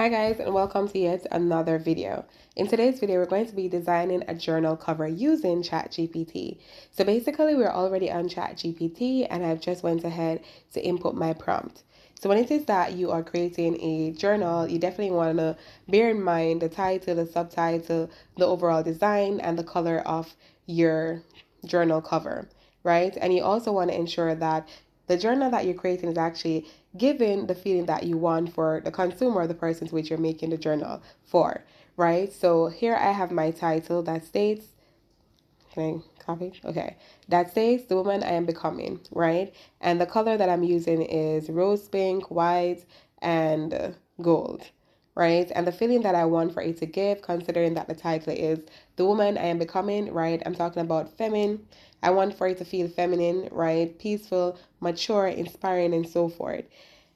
Hi guys, and welcome to yet another video. In today's video, we're going to be designing a journal cover using ChatGPT. So basically, we're already on ChatGPT and I've just went ahead to input my prompt. So when it is that you are creating a journal, you definitely want to bear in mind the title, the subtitle, the overall design, and the color of your journal cover, right? And you also want to ensure that the journal that you're creating is actually giving the feeling that you want for the consumer, the person to which you're making the journal for, right? So here I have my title that states, can I copy? Okay. That says the woman I am becoming, right? And the color that I'm using is rose pink, white, and gold, right? And the feeling that I want for it to give, considering that the title is the woman I am becoming, right? I'm talking about feminine. I want for it to feel feminine, right? Peaceful, mature, inspiring, and so forth.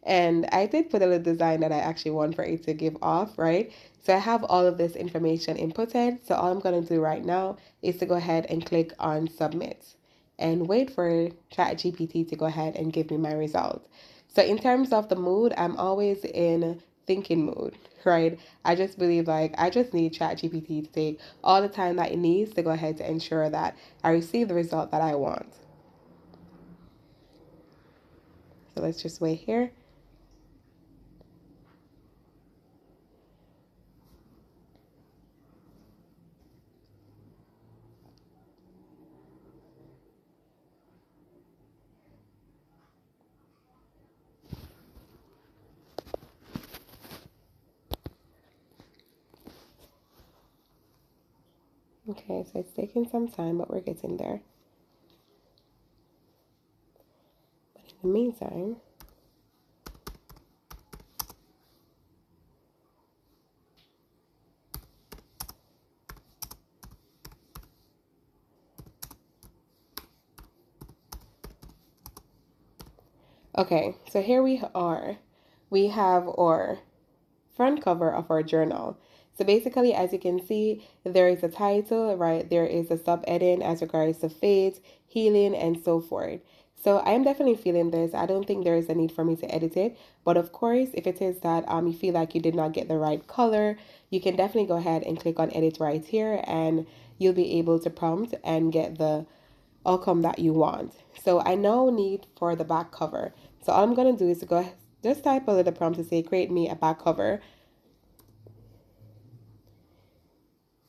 And I did put a little design that I actually want for it to give off, right? So I have all of this information inputted. So all I'm going to do right now is to go ahead and click on submit and wait for ChatGPT to go ahead and give me my result. So in terms of the mood, I'm always in thinking mood, right? I just believe I just need ChatGPT to take all the time that it needs to go ahead to ensure that I receive the result that I want. So let's just wait here. Okay, so it's taking some time, but we're getting there. But in the meantime, okay, so here we are. We have our front cover of our journal. So basically, as you can see, there is a title, right? There is a subheading as regards to faith, healing, and so forth. So I'm definitely feeling this. I don't think there is a need for me to edit it. But of course, if it is that you feel like you did not get the right color, you can definitely go ahead and click on edit right here and you'll be able to prompt and get the outcome that you want. So I now need for the back cover. So all I'm going to do is to go just type a little prompt to say create me a back cover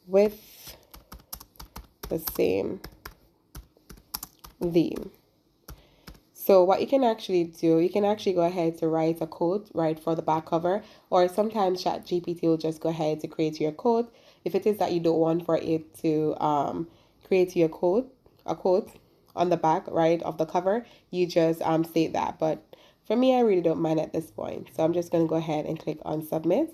with the same theme. So what you can actually do, you can actually go ahead to write a quote right for the back cover, or sometimes ChatGPT will just go ahead to create your quote. If it is that you don't want for it to create your quote, a quote on the back right of the cover, you just state that. But for me, I really don't mind at this point. So I'm just going to go ahead and click on submit.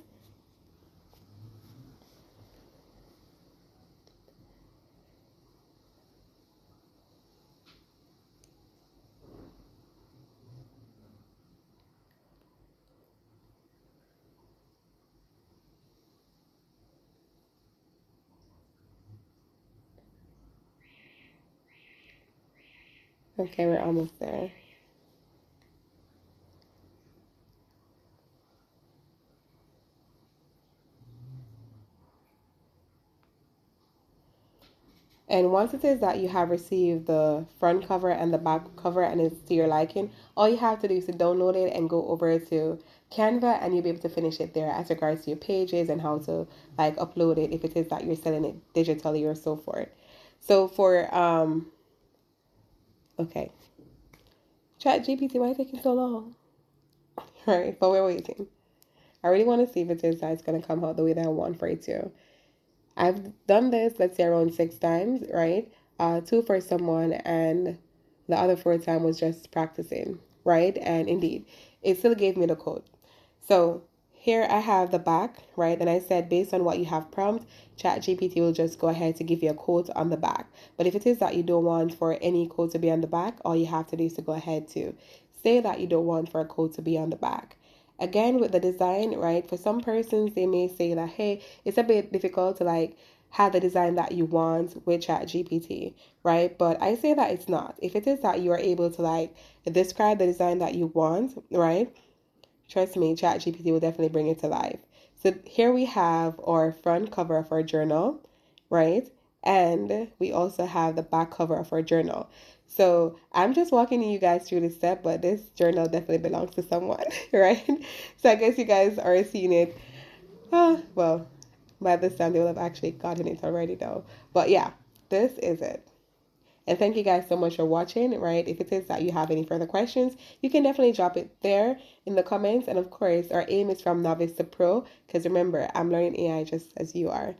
Okay, we're almost there. And once it is that you have received the front cover and the back cover and it's to your liking, all you have to do is to download it and go over to Canva and you'll be able to finish it there as regards to your pages and how to upload it if it is that you're selling it digitally or so forth. So for okay. ChatGPT, why is it taking so long? Right, but we're waiting. I really want to see if it is that it's gonna come out the way that I want for it to. I've done this, let's say around 6 times, right? Two for someone, and the other 4 time was just practicing, right? And indeed, it still gave me the code. So here I have the back, right? And I said based on what you have prompt, ChatGPT will just go ahead to give you a quote on the back. But if it is that you don't want for any quote to be on the back, all you have to do is to go ahead to say that you don't want for a quote to be on the back. Again, with the design, right? For some persons, they may say that, hey, it's a bit difficult to have the design that you want with ChatGPT, right? But I say that it's not. If it is that you are able to describe the design that you want, right? Trust me, ChatGPT will definitely bring it to life. So here we have our front cover of our journal, right? And we also have the back cover of our journal. So I'm just walking you guys through this step, but this journal definitely belongs to someone, right? So I guess you guys are seeing it. Well, by this time they will have actually gotten it already though. But yeah, this is it. And thank you guys so much for watching, right? If it is that you have any further questions, you can definitely drop it there in the comments. And of course, our aim is from novice to pro, because remember, I'm learning AI just as you are.